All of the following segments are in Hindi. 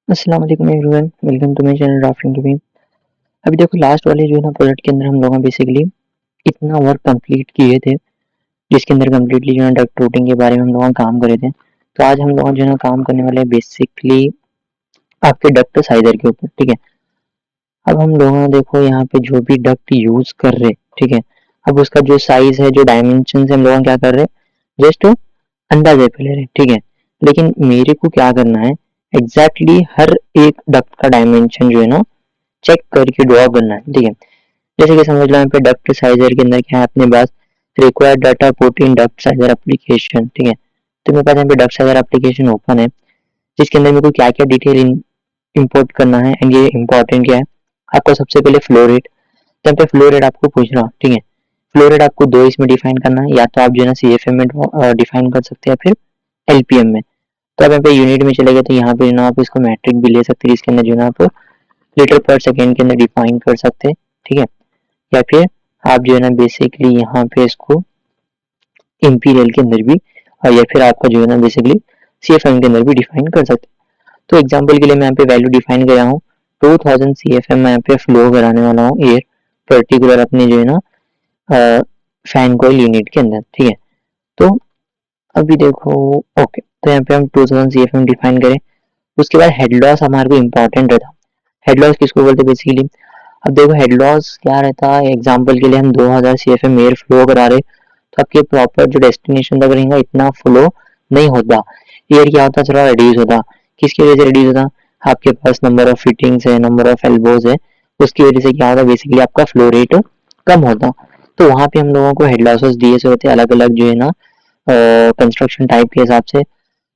अस्सलाम वालेकुम everyone, welcome to my channel drafting team. अभी देखो लास्ट वाले जो है ना प्रोजेक्ट के अंदर हम लोगों ने बेसिकली इतना वर्क कंप्लीट किए थे, जिसके अंदर कंप्लीटली जो है डक्ट रूटिंग के बारे में हम लोग काम करे थे। तो आज हम लोग जो है ना काम करने वाले हैं बेसिकली आपके डक्ट साइजर के ऊपर, ठीक है। अब हम लोग देखो यहाँ पे जो भी डक्ट यूज कर रहे, ठीक है, अब उसका जो साइज है, जो डायमेंशन है, हम लोग क्या कर रहे हैं, जस्ट अंदाजे पे ले रहे, ठीक है। लेकिन मेरे को क्या करना है, एग्जैक्टली हर एक डक्ट का डायमेंशन जो है ना चेक करके ड्रॉ करना है, ठीक है। जैसे कि समझ लो यहाँ पे डक्ट साइजर के अंदर क्या है अपने पास, required data put in duct sizer application, ठीक है। तो मेरे पास यहाँ पे डक्ट साइजर एप्लीकेशन ओपन है, जिसके अंदर मेरे को क्या क्या डिटेल इंपोर्ट करना है। एंड ये इंपॉर्टेंट क्या है, आपको सबसे पहले फ्लो रेट, तो यहाँ पे फ्लो रेट आपको पूछ रहा हूँ, ठीक है। फ्लो रेट आपको दो इसमें डिफाइन करना है, या तो आप जो है ना CFM में डिफाइन कर सकते हैं, फिर LPM में। तो आप यहाँ पे यूनिट में चले गए तो यहाँ पे जो ना आप इसको मैट्रिक भी ले सकते हैं, इसके अंदर जो ना आप लीटर पर सेकेंड के अंदर डिफाइन कर सकते हैं, ठीक है। या फिर आप जो है ना बेसिकली यहाँ पे इसको इंपीरियल के अंदर भी, और या फिर आपका जो है ना बेसिकली CFM के अंदर भी डिफाइन कर सकते हैं। तो एग्जांपल के लिए मैं यहाँ पे वैल्यू डिफाइन कर रहा हूँ 2000 CFM मैं यहाँ पे फ्लो कराने वाला हूँ एयर पर्टिकुलर अपने जो है ना फैन कॉइल यूनिट के अंदर, ठीक है। तो अभी देखो, ओके, तो यहाँ पे हम 2000 CFM डिफाइन करें। उसके बाद हेड लॉस हमारे को इम्पोर्टेंट रहता। हेड लॉस किसको बोलते हैं बेसिकली, अब देखो हेड लॉस क्या रहता है, एग्जांपल के लिए हम 2000 CFM एयर फ्लो करा रहे, तो आपके प्रॉपर जो डेस्टिनेशन तक रहेगा इतना फ्लो नहीं होता। एयर क्या होता है, थोड़ा रिड्यूस होता। किसकी वजह से रिड्यूस होता, आपके पास नंबर ऑफ फिटिंग्स है, नंबर ऑफ एल्बोज है, उसकी वजह से क्या होता है बेसिकली आपका फ्लो रेट कम होता। तो वहाँ पे हम लोगों को हेड लॉसेस दिए से होते अलग अलग जो है ना कंस्ट्रक्शन टाइप के हिसाब से।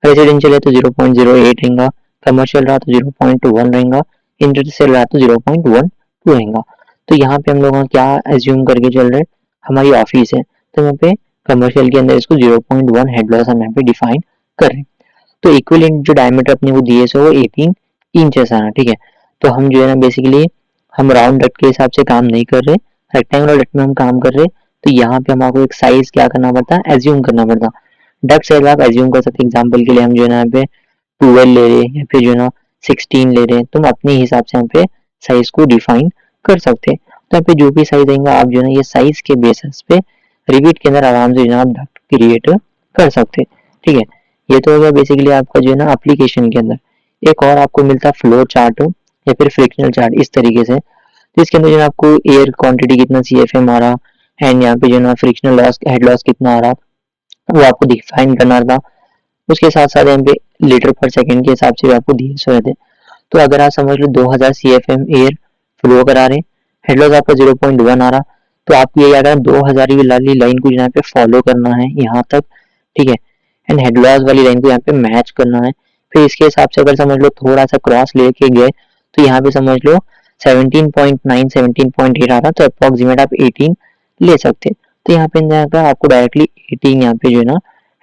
रेजिडेंशियल है तो 0.08 रहेगा, कमर्शियल रहा तो 0.1 रहेगा, इंडस्ट्रियल रहा तो 0.12 रहेगा। तो यहाँ पे हम लोग क्या एज्यूम करके चल रहे हैं, हमारी ऑफिस है, तो यहाँ पे कमर्शियल के अंदर इसको 0.1 हेड लॉस हम यहाँ पे डिफाइन कर रहे हैं। तो इक्विवेलेंट जो डायमीटर अपने को दिए से वो 18 इंचेस आना, ठीक है। तो हम जो है ना बेसिकली हम राउंड डक्ट के हिसाब से काम नहीं कर रहे, रेक्टेंगुलर डक्ट में हम काम कर रहे। तो यहाँ पे हमको एक साइज क्या करना पड़ता है, एज्यूम करना पड़ता। डक्ट साइज आप एज्यूम कर सकते हैं, एग्जाम्पल के लिए हम जो है ना यहाँ पे 12 ले रहे हैं या फिर जो है ना 16 ले रहे हैं, तुम अपने हिसाब से यहाँ पे साइज को डिफाइन कर सकते हैं। तो यहाँ पे जो भी साइज देंगे आप जो है ना ये साइज के बेसिस पे रिपीट के अंदर आराम से जो है आप डक्ट क्रिएट कर सकते हैं, ठीक है। ये तो हो गया बेसिकली आपका जो है ना एप्लीकेशन के अंदर। एक और आपको मिलता है फ्लो चार्ट या फिर फ्रिक्शनल चार्ट इस तरीके से, तो इसके अंदर जो है आपको एयर क्वांटिटी कितना CFM आ रहा, एंड यहाँ पे जो है ना फ्रिक्शनल लॉस हेड लॉस कितना आ रहा, वो आपको डिफाइन करना था। उसके साथ साथ यहाँ पे लीटर पर सेकंड के हिसाब से भी आपको दिए हुए थे। तो अगर आप समझ लो 2000 CFM एयर फ्लो करा रहे, हेड लॉस आपका 0.1 आ रहा, तो आपको ये याद है 2000 वाली लाइन को यहाँ पे फॉलो करना है यहाँ तक, ठीक है। एंड हेड लॉस वाली लाइन को यहाँ पे मैच करना है। फिर इसके हिसाब से अगर समझ लो थोड़ा सा क्रॉस लेके गए, तो यहाँ पे समझ लो 17.9 17.8 आ रहा, तो अप्रोक्सीमेट आप 18 ले सकते। तो यहाँ पे आपको डायरेक्टली 18 यहाँ पे जो है ना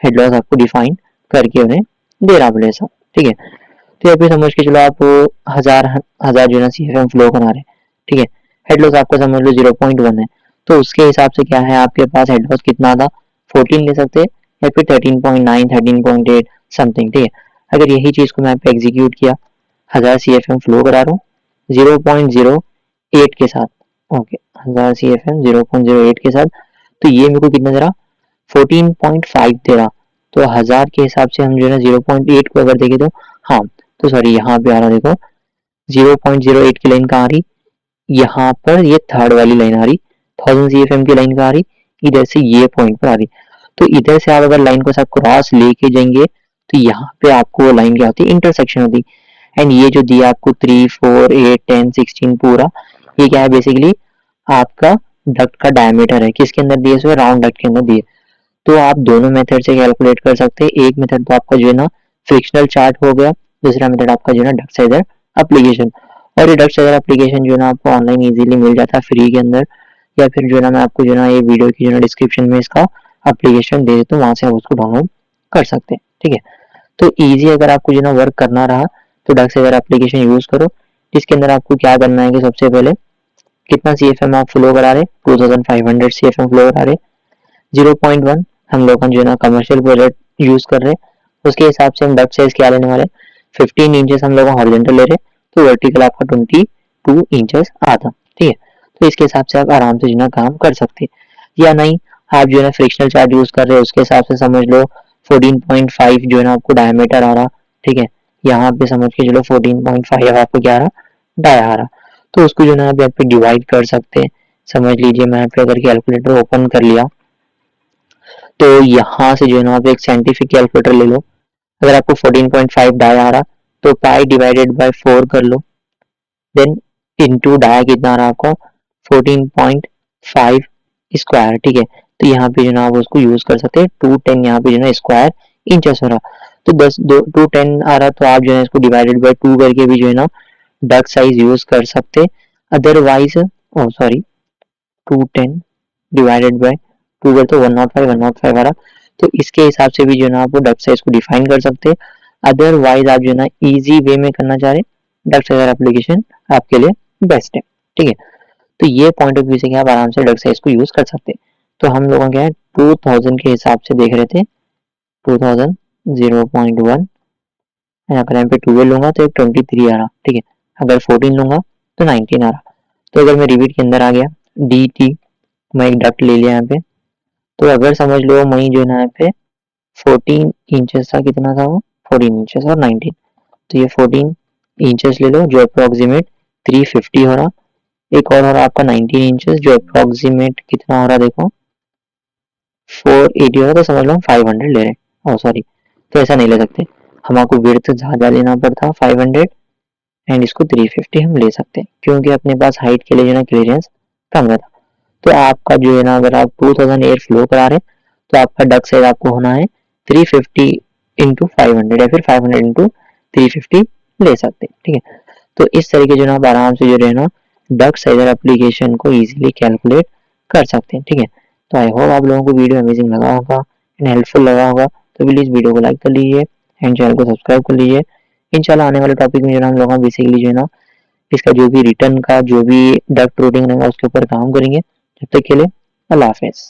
हेड लॉस आपको डिफाइन करके उन्हें दे रहा बोले ऐसा, ठीक है। तो यहाँ पे समझ के चलो आप हजार हजार जो है ना CFM फ्लो बना रहे, ठीक है। हेड लॉस आपको समझ लो 0.1 है, तो उसके हिसाब से क्या है आपके पास हेड लॉस कितना था, 14 ले सकते हैं या फिर 13.9 13.8 समथिंग, ठीक है। अगर यही चीज को मैं पे एग्जीक्यूट किया, 1000 CFM फ्लो करा रहा हूँ 0.08 के साथ, ओके, 1000 CFM 0.08 के साथ, तो ये मेरे को कितना दे रहा, 14.5 दे रहा। तो 1000 के हिसाब से हम जो है ना 0.8 को अगर देखें तो, हाँ, तो सॉरी यहाँ पे आ रहा देखो 0.08 की लाइन कहाँ आ रही, यहाँ पर ये थर्ड वाली लाइन आ रही, 1000 CFM की लाइन कहाँ आ रही, इधर से ये पॉइंट पर आ रही। तो इधर से आप अगर लाइन को सब क्रॉस लेके जाएंगे, तो यहाँ पे आपको वो लाइन क्या होती है, इंटरसेक्शन होती। एंड ये जो दिया आपको 3 4 8 10 16 पूरा, ये क्या है बेसिकली आपका डक्ट का डायमीटर है, किसके अंदर दिए हुए, राउंड डक्ट के अंदर दिए। तो आप दोनों मेथड से कैलकुलेट कर सकते हैं। एक मेथड तो आपका जो है ना फ्रिक्शनल चार्ट हो गया, दूसरा मेथड आपका जो है ना डक्ट साइजर एप्लीकेशन। और ये डक्ट साइजर एप्लीकेशन जो है ना आपको ऑनलाइन इजीली मिल जाता है फ्री के अंदर, या फिर जो है ना मैं आपको जो है ना ये वीडियो की जो है डिस्क्रिप्शन में इसका एप्लीकेशन दे देता हूँ, वहां से आप उसको डाउनलोड कर सकते हैं, ठीक है। तो ईजी अगर आपको जो है ना वर्क करना रहा, तो डक्ट साइजर एप्लीकेशन यूज करो, जिसके अंदर आपको क्या करना है कि सबसे पहले कितना CFM आप फ्लो करा रहे, 2500 CFM फ्लो करा रहे, 0.1 हम लोग जो है ना कमर्शियल प्रोजेक्ट यूज कर रहे हैं, उसके हिसाब से हम डक्ट साइज क्या लेने वाले, 15 इंचेस हम लोग हॉरिजॉन्टल ले रहे, तो वर्टिकल आपका 22 इंचेस आता, ठीक है। तो इसके हिसाब से आप आराम से जो है काम कर सकते हैं। या नहीं आप जो है फ्रिक्शनल चार्ज यूज कर रहे हो, उसके हिसाब से समझ लो 14.5 जो है ना आपको डायमीटर आ रहा, ठीक है। यहाँ पे समझ के चलो 14.5 आपको क्या आ रहा, डाया आ रहा, तो उसको जो है आप यहाँ पे डिवाइड कर सकते हैं। समझ लीजिए मैं पे अगर कैलकुलेटर ओपन कर लिया, तो यहाँ से जो है ना आप एक साइंटिफिक कैलकुलेटर ले लो। अगर आपको 14.5 डाया आ रहा, तो पाई डिवाइडेड बाय 4 कर लो, देन इनटू डाया कितना आ रहा आपको 14.5 स्क्वायर, ठीक है। तो यहाँ पे जो ना आप उसको यूज कर सकते हैं। 210 यहाँ पे जो ना स्क्वायर इंचेस हो रहा, तो 210 आ रहा, तो आप जो है इसको डिवाइडेड बाय 2 करके भी जो है ना डक साइज यूज कर सकते। Otherwise oh sorry 210 divided by 2 कर तो 105 आ रहा, तो इसके हिसाब से भी जो है ना आप डक साइज को डिफाइन कर सकते हैं। अदरवाइज आप जो है ना इजी वे में करना चाह रहे, डक साइज एप्लीकेशन आपके लिए बेस्ट है, ठीक है। तो ये पॉइंट ऑफ व्यू से क्या आप आराम से डक साइज को यूज कर सकते हैं। तो हम लोगों क्या है 2000 के हिसाब से देख रहे थे, 2000 0.1, अगर यहाँ पे 12 लूंगा तो एक 23 आ रहा, ठीक है। अगर 14 लूंगा तो 19 आ रहा। तो अगर मैं रिपीट के अंदर आ गया डी टी, मैं एक डक्ट ले लिया यहाँ पे, तो अगर समझ लो मई जो है ना यहाँ पे 14 इंचेस था, कितना था वो 14 इंचेस और 19, तो ये 14 इंचेस ले लो जो अप्रोक्सीमेट 350 हो रहा। एक और हो रहा आपका 19 इंचेस जो अप्रोक्सीमेट कितना हो रहा देखो 480 हो रहा, तो समझ लो 500 ले रहे हैं। ओ सॉरी, तो ऐसा नहीं ले सकते, हम आपको विड्थ ज़्यादा लेना पड़ता 500 एंड इसको 350 हम ले सकते हैं, क्योंकि अपने पास हाइट के लिए जो है ना क्लियरेंस कम रहता। तो आपका जो है ना अगर आप 2000 एयर फ्लो करा रहे, तो आपका डक साइज आपको होना है 350 इंटू 500 या फिर 500 इंटू 350 ले सकते हैं, ठीक है। तो इस तरीके जो ना आप आराम से जो है ना डक साइजर एप्लीकेशन को इजीली कैलकुलेट कर सकते हैं, ठीक है। तो आई होप आप लोगों को वीडियो अमेजिंग लगा होगा एंड हेल्पफुल लगा होगा, तो प्लीज़ वीडियो को लाइक कर लीजिए एंड चैनल को सब्सक्राइब कर लीजिए। इंशाल्लाह आने वाले टॉपिक में जो हम लोग बेसिकली जो है ना इसका जो भी रिटर्न का जो भी डक रूटिंग रहेगा उसके ऊपर काम करेंगे। जब तक के लिए अल्लाह हाफिज़।